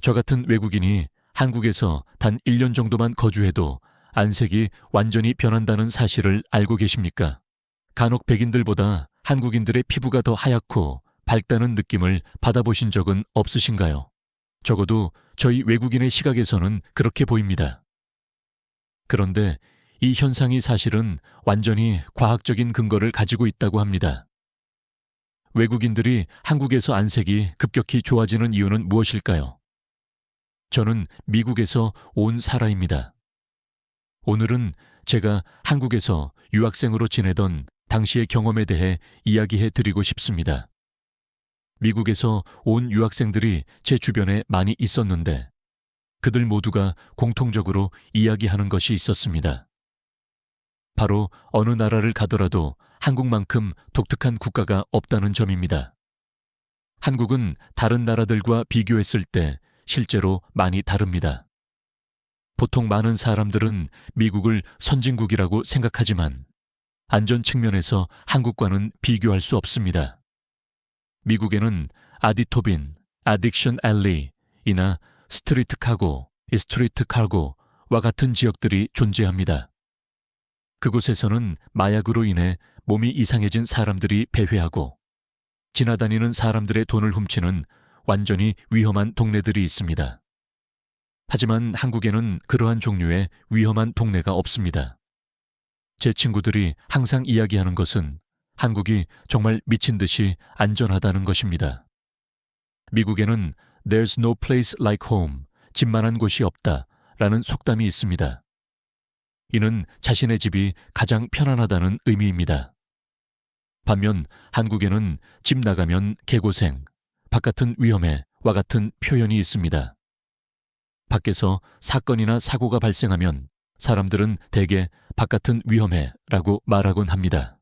저 같은 외국인이 한국에서 단 1년 정도만 거주해도 안색이 완전히 변한다는 사실을 알고 계십니까? 간혹 백인들보다 한국인들의 피부가 더 하얗고 밝다는 느낌을 받아보신 적은 없으신가요? 적어도 저희 외국인의 시각에서는 그렇게 보입니다. 그런데 이 현상이 사실은 완전히 과학적인 근거를 가지고 있다고 합니다. 외국인들이 한국에서 안색이 급격히 좋아지는 이유는 무엇일까요? 저는 미국에서 온 사라입니다. 오늘은 제가 한국에서 유학생으로 지내던 당시의 경험에 대해 이야기해 드리고 싶습니다. 미국에서 온 유학생들이 제 주변에 많이 있었는데 그들 모두가 공통적으로 이야기하는 것이 있었습니다. 바로 어느 나라를 가더라도 한국만큼 독특한 국가가 없다는 점입니다. 한국은 다른 나라들과 비교했을 때 실제로 많이 다릅니다. 보통 많은 사람들은 미국을 선진국이라고 생각하지만 안전 측면에서 한국과는 비교할 수 없습니다. 미국에는 아디토빈, 아딕션 앨리이나 스트리트 카고, 스트리트 칼고와 같은 지역들이 존재합니다. 그곳에서는 마약으로 인해 몸이 이상해진 사람들이 배회하고 지나다니는 사람들의 돈을 훔치는 완전히 위험한 동네들이 있습니다. 하지만 한국에는 그러한 종류의 위험한 동네가 없습니다. 제 친구들이 항상 이야기하는 것은 한국이 정말 미친 듯이 안전하다는 것입니다. 미국에는 There's no place like home, 집만한 곳이 없다 라는 속담이 있습니다. 이는 자신의 집이 가장 편안하다는 의미입니다. 반면 한국에는 집 나가면 개고생, 바깥은 위험해와 같은 표현이 있습니다. 밖에서 사건이나 사고가 발생하면 사람들은 대개 바깥은 위험해라고 말하곤 합니다.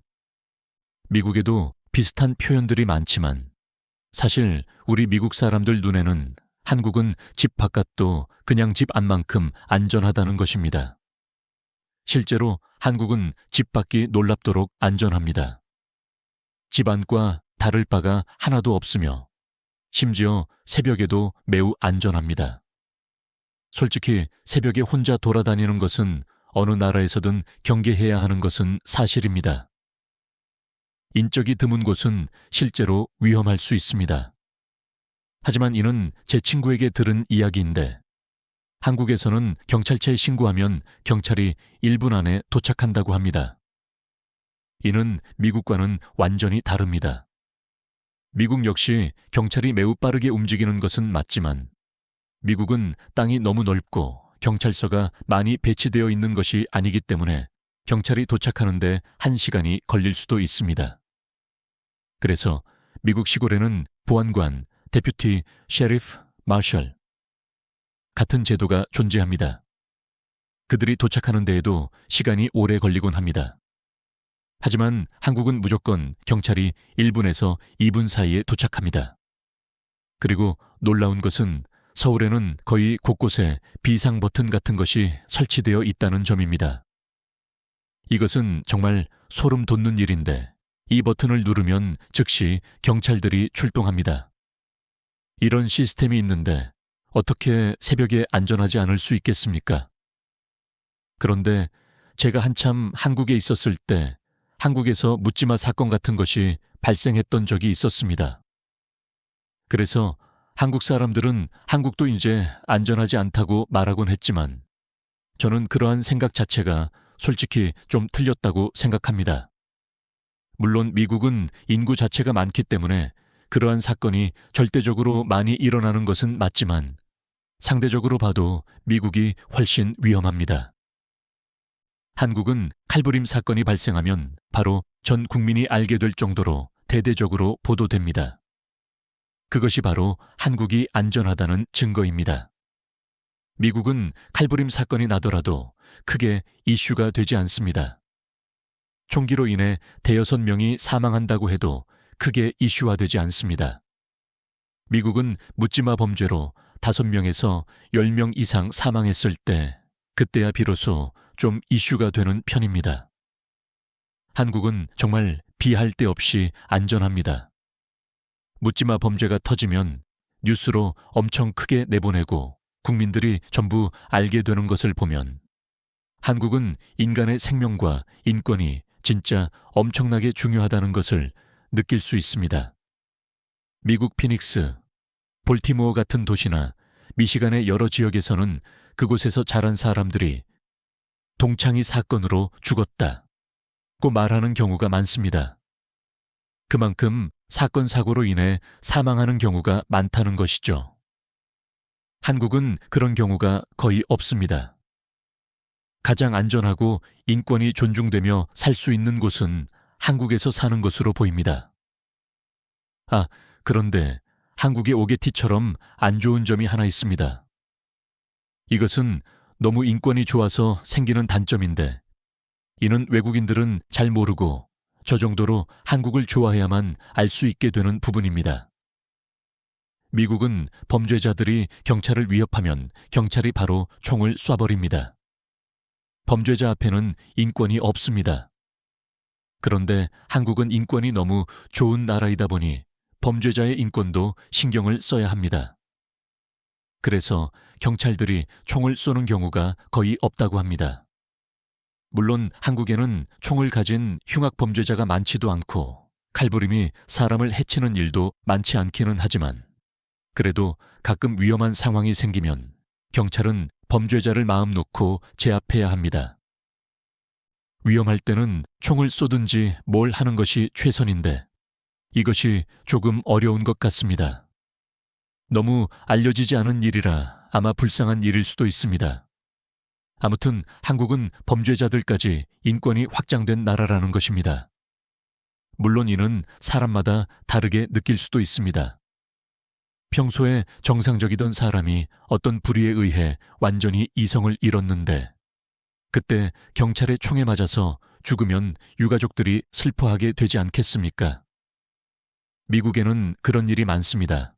미국에도 비슷한 표현들이 많지만 사실 우리 미국 사람들 눈에는 한국은 집 바깥도 그냥 집 안만큼 안전하다는 것입니다. 실제로 한국은 집 밖이 놀랍도록 안전합니다. 집 안과 다를 바가 하나도 없으며 심지어 새벽에도 매우 안전합니다. 솔직히 새벽에 혼자 돌아다니는 것은 어느 나라에서든 경계해야 하는 것은 사실입니다. 인적이 드문 곳은 실제로 위험할 수 있습니다. 하지만 이는 제 친구에게 들은 이야기인데 한국에서는 경찰차에 신고하면 경찰이 1분 안에 도착한다고 합니다. 이는 미국과는 완전히 다릅니다. 미국 역시 경찰이 매우 빠르게 움직이는 것은 맞지만 미국은 땅이 너무 넓고 경찰서가 많이 배치되어 있는 것이 아니기 때문에 경찰이 도착하는데 1시간이 걸릴 수도 있습니다. 그래서 미국 시골에는 보안관, 데퓨티, 셰리프, 마셜 같은 제도가 존재합니다. 그들이 도착하는 데에도 시간이 오래 걸리곤 합니다. 하지만 한국은 무조건 경찰이 1분에서 2분 사이에 도착합니다. 그리고 놀라운 것은 서울에는 거의 곳곳에 비상 버튼 같은 것이 설치되어 있다는 점입니다. 이것은 정말 소름 돋는 일인데 이 버튼을 누르면 즉시 경찰들이 출동합니다. 이런 시스템이 있는데 어떻게 새벽에 안전하지 않을 수 있겠습니까? 그런데 제가 한참 한국에 있었을 때 한국에서 묻지마 사건 같은 것이 발생했던 적이 있었습니다. 그래서 한국 사람들은 한국도 이제 안전하지 않다고 말하곤 했지만 저는 그러한 생각 자체가 솔직히 좀 틀렸다고 생각합니다. 물론 미국은 인구 자체가 많기 때문에 그러한 사건이 절대적으로 많이 일어나는 것은 맞지만 상대적으로 봐도 미국이 훨씬 위험합니다. 한국은 칼부림 사건이 발생하면 바로 전 국민이 알게 될 정도로 대대적으로 보도됩니다. 그것이 바로 한국이 안전하다는 증거입니다. 미국은 칼부림 사건이 나더라도 크게 이슈가 되지 않습니다. 총기로 인해 대여섯 명이 사망한다고 해도 크게 이슈화되지 않습니다. 미국은 묻지마 범죄로 5명에서 10명 이상 사망했을 때 그때야 비로소 좀 이슈가 되는 편입니다. 한국은 정말 비할 데 없이 안전합니다. 묻지마 범죄가 터지면 뉴스로 엄청 크게 내보내고 국민들이 전부 알게 되는 것을 보면 한국은 인간의 생명과 인권이 진짜 엄청나게 중요하다는 것을 느낄 수 있습니다. 미국 피닉스, 볼티모어 같은 도시나 미시간의 여러 지역에서는 그곳에서 자란 사람들이 동창이 사건으로 죽었다고 말하는 경우가 많습니다. 그만큼 사건 사고로 인해 사망하는 경우가 많다는 것이죠. 한국은 그런 경우가 거의 없습니다. 가장 안전하고 인권이 존중되며 살 수 있는 곳은 한국에서 사는 것으로 보입니다. 그런데 한국의 오게티처럼 안 좋은 점이 하나 있습니다. 이것은 너무 인권이 좋아서 생기는 단점인데 이는 외국인들은 잘 모르고 저 정도로 한국을 좋아해야만 알 수 있게 되는 부분입니다. 미국은 범죄자들이 경찰을 위협하면 경찰이 바로 총을 쏴버립니다. 범죄자 앞에는 인권이 없습니다. 그런데 한국은 인권이 너무 좋은 나라이다 보니 범죄자의 인권도 신경을 써야 합니다. 그래서 경찰들이 총을 쏘는 경우가 거의 없다고 합니다. 물론 한국에는 총을 가진 흉악 범죄자가 많지도 않고 칼부림이 사람을 해치는 일도 많지 않기는 하지만 그래도 가끔 위험한 상황이 생기면 경찰은 범죄자를 마음 놓고 제압해야 합니다. 위험할 때는 총을 쏘든지 뭘 하는 것이 최선인데 이것이 조금 어려운 것 같습니다. 너무 알려지지 않은 일이라 아마 불쌍한 일일 수도 있습니다. 아무튼 한국은 범죄자들까지 인권이 확장된 나라라는 것입니다. 물론 이는 사람마다 다르게 느낄 수도 있습니다. 평소에 정상적이던 사람이 어떤 불의에 의해 완전히 이성을 잃었는데 그때 경찰의 총에 맞아서 죽으면 유가족들이 슬퍼하게 되지 않겠습니까? 미국에는 그런 일이 많습니다.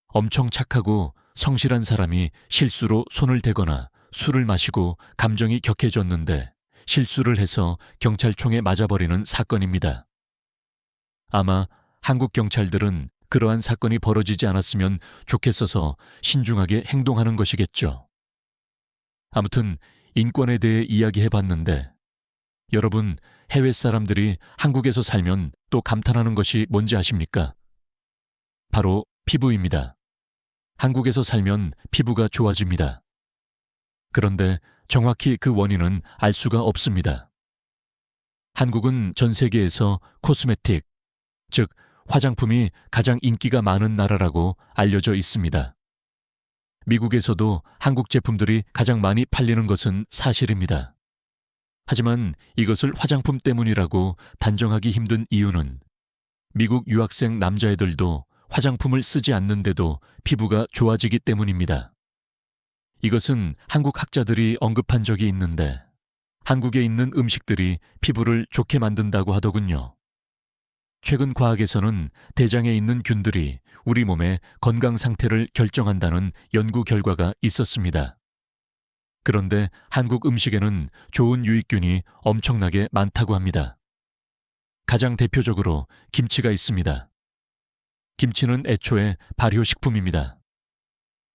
엄청 착하고 성실한 사람이 실수로 손을 대거나 술을 마시고 감정이 격해졌는데 실수를 해서 경찰총에 맞아버리는 사건입니다. 아마 한국 경찰들은 그러한 사건이 벌어지지 않았으면 좋겠어서 신중하게 행동하는 것이겠죠. 아무튼 인권에 대해 이야기해봤는데 여러분 해외 사람들이 한국에서 살면 또 감탄하는 것이 뭔지 아십니까? 바로 피부입니다. 한국에서 살면 피부가 좋아집니다. 그런데 정확히 그 원인은 알 수가 없습니다. 한국은 전 세계에서 코스메틱, 즉 화장품이 가장 인기가 많은 나라라고 알려져 있습니다. 미국에서도 한국 제품들이 가장 많이 팔리는 것은 사실입니다. 하지만 이것을 화장품 때문이라고 단정하기 힘든 이유는 미국 유학생 남자애들도 화장품을 쓰지 않는데도 피부가 좋아지기 때문입니다. 이것은 한국 학자들이 언급한 적이 있는데 한국에 있는 음식들이 피부를 좋게 만든다고 하더군요. 최근 과학에서는 대장에 있는 균들이 우리 몸의 건강 상태를 결정한다는 연구 결과가 있었습니다. 그런데 한국 음식에는 좋은 유익균이 엄청나게 많다고 합니다. 가장 대표적으로 김치가 있습니다. 김치는 애초에 발효식품입니다.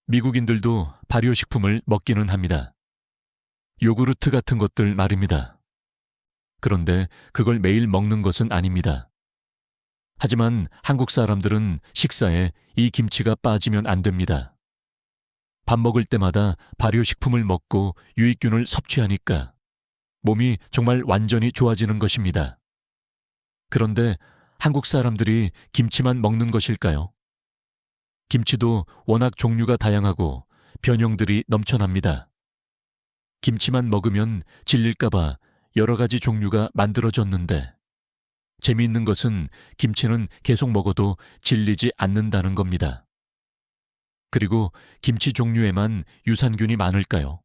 미국인들도 발효식품을 먹기는 합니다. 요구르트 같은 것들 말입니다. 그런데 그걸 매일 먹는 것은 아닙니다. 하지만 한국 사람들은 식사에 이 김치가 빠지면 안 됩니다. 밥 먹을 때마다 발효식품을 먹고 유익균을 섭취하니까 몸이 정말 완전히 좋아지는 것입니다. 그런데 한국 사람들이 김치만 먹는 것일까요? 김치도 워낙 종류가 다양하고 변형들이 넘쳐납니다. 김치만 먹으면 질릴까봐 여러 가지 종류가 만들어졌는데 재미있는 것은 김치는 계속 먹어도 질리지 않는다는 겁니다. 그리고 김치 종류에만 유산균이 많을까요?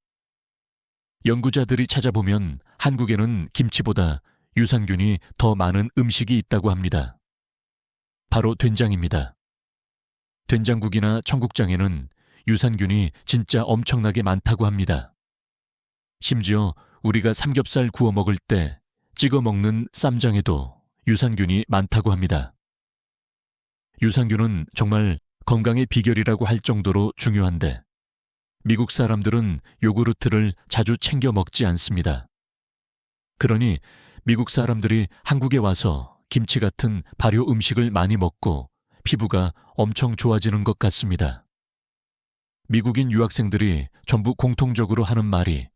연구자들이 찾아보면 한국에는 김치보다 유산균이 더 많은 음식이 있다고 합니다. 바로 된장입니다. 된장국이나 청국장에는 유산균이 진짜 엄청나게 많다고 합니다. 심지어 우리가 삼겹살 구워 먹을 때 찍어 먹는 쌈장에도 유산균이 많다고 합니다. 유산균은 정말 건강의 비결이라고 할 정도로 중요한데 미국 사람들은 요구르트를 자주 챙겨 먹지 않습니다. 그러니 미국 사람들이 한국에 와서 김치 같은 발효 음식을 많이 먹고 피부가 엄청 좋아지는 것 같습니다. 미국인 유학생들이 전부 공통적으로 하는 말이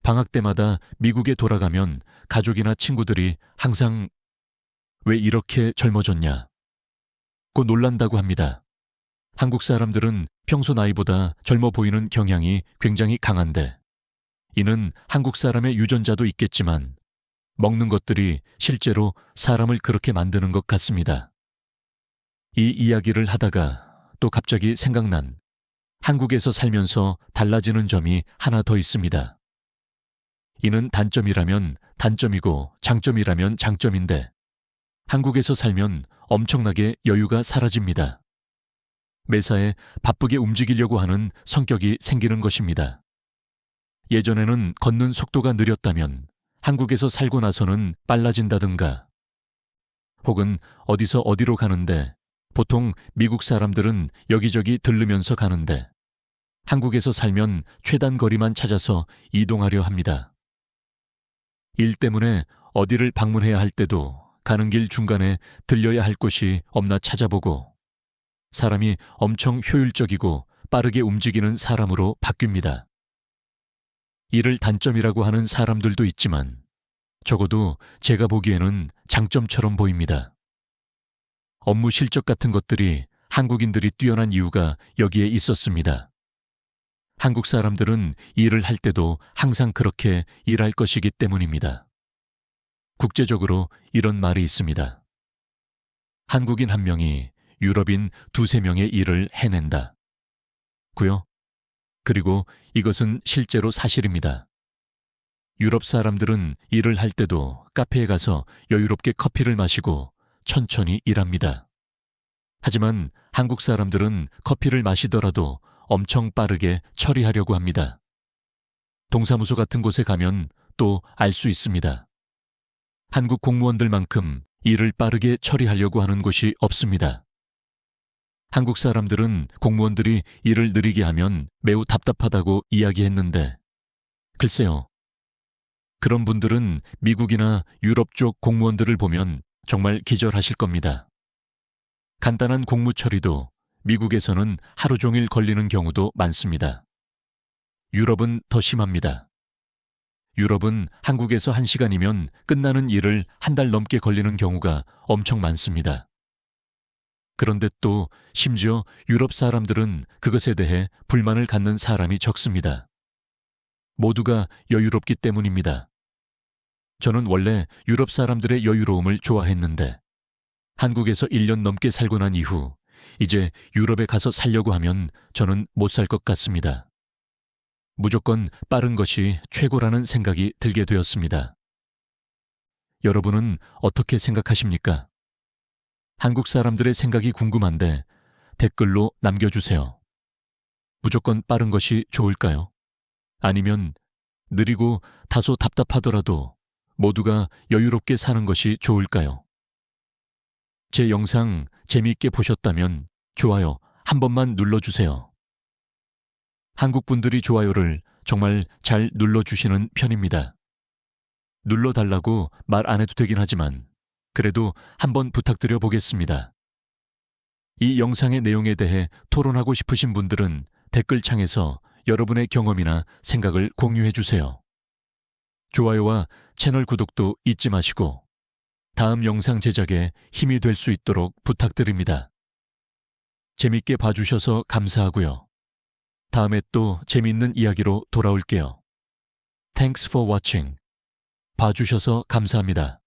방학 때마다 미국에 돌아가면 가족이나 친구들이 항상 왜 이렇게 젊어졌냐 고 놀란다고 합니다. 한국 사람들은 평소 나이보다 젊어 보이는 경향이 굉장히 강한데 이는 한국 사람의 유전자도 있겠지만 먹는 것들이 실제로 사람을 그렇게 만드는 것 같습니다. 이 이야기를 하다가 또 갑자기 생각난 한국에서 살면서 달라지는 점이 하나 더 있습니다. 이는 단점이라면 단점이고 장점이라면 장점인데 한국에서 살면 엄청나게 여유가 사라집니다. 매사에 바쁘게 움직이려고 하는 성격이 생기는 것입니다. 예전에는 걷는 속도가 느렸다면 한국에서 살고 나서는 빨라진다든가 혹은 어디서 어디로 가는데 보통 미국 사람들은 여기저기 들르면서 가는데 한국에서 살면 최단 거리만 찾아서 이동하려 합니다. 일 때문에 어디를 방문해야 할 때도 가는 길 중간에 들려야 할 곳이 없나 찾아보고 사람이 엄청 효율적이고 빠르게 움직이는 사람으로 바뀝니다. 이를 단점이라고 하는 사람들도 있지만 적어도 제가 보기에는 장점처럼 보입니다. 업무 실적 같은 것들이 한국인들이 뛰어난 이유가 여기에 있었습니다. 한국 사람들은 일을 할 때도 항상 그렇게 일할 것이기 때문입니다. 국제적으로 이런 말이 있습니다. 한국인 한 명이 유럽인 두세 명의 일을 해낸다. 고요. 그리고 이것은 실제로 사실입니다. 유럽 사람들은 일을 할 때도 카페에 가서 여유롭게 커피를 마시고 천천히 일합니다. 하지만 한국 사람들은 커피를 마시더라도 엄청 빠르게 처리하려고 합니다. 동사무소 같은 곳에 가면 또 알 수 있습니다. 한국 공무원들만큼 일을 빠르게 처리하려고 하는 곳이 없습니다. 한국 사람들은 공무원들이 일을 느리게 하면 매우 답답하다고 이야기했는데 글쎄요. 그런 분들은 미국이나 유럽 쪽 공무원들을 보면 정말 기절하실 겁니다. 간단한 공무 처리도 미국에서는 하루 종일 걸리는 경우도 많습니다. 유럽은 더 심합니다. 유럽은 한국에서 1시간이면 끝나는 일을 한 달 넘게 걸리는 경우가 엄청 많습니다. 그런데 또 심지어 유럽 사람들은 그것에 대해 불만을 갖는 사람이 적습니다. 모두가 여유롭기 때문입니다. 저는 원래 유럽 사람들의 여유로움을 좋아했는데 한국에서 1년 넘게 살고 난 이후 이제 유럽에 가서 살려고 하면 저는 못 살 것 같습니다. 무조건 빠른 것이 최고라는 생각이 들게 되었습니다. 여러분은 어떻게 생각하십니까? 한국 사람들의 생각이 궁금한데 댓글로 남겨주세요. 무조건 빠른 것이 좋을까요? 아니면 느리고 다소 답답하더라도 모두가 여유롭게 사는 것이 좋을까요? 제 영상 재미있게 보셨다면 좋아요 한 번만 눌러주세요. 한국 분들이 좋아요를 정말 잘 눌러주시는 편입니다. 눌러달라고 말 안 해도 되긴 하지만 그래도 한번 부탁드려 보겠습니다. 이 영상의 내용에 대해 토론하고 싶으신 분들은 댓글창에서 여러분의 경험이나 생각을 공유해 주세요. 좋아요와 채널 구독도 잊지 마시고 다음 영상 제작에 힘이 될 수 있도록 부탁드립니다. 재밌게 봐주셔서 감사하고요. 다음에 또 재미있는 이야기로 돌아올게요. Thanks for watching. 봐주셔서 감사합니다.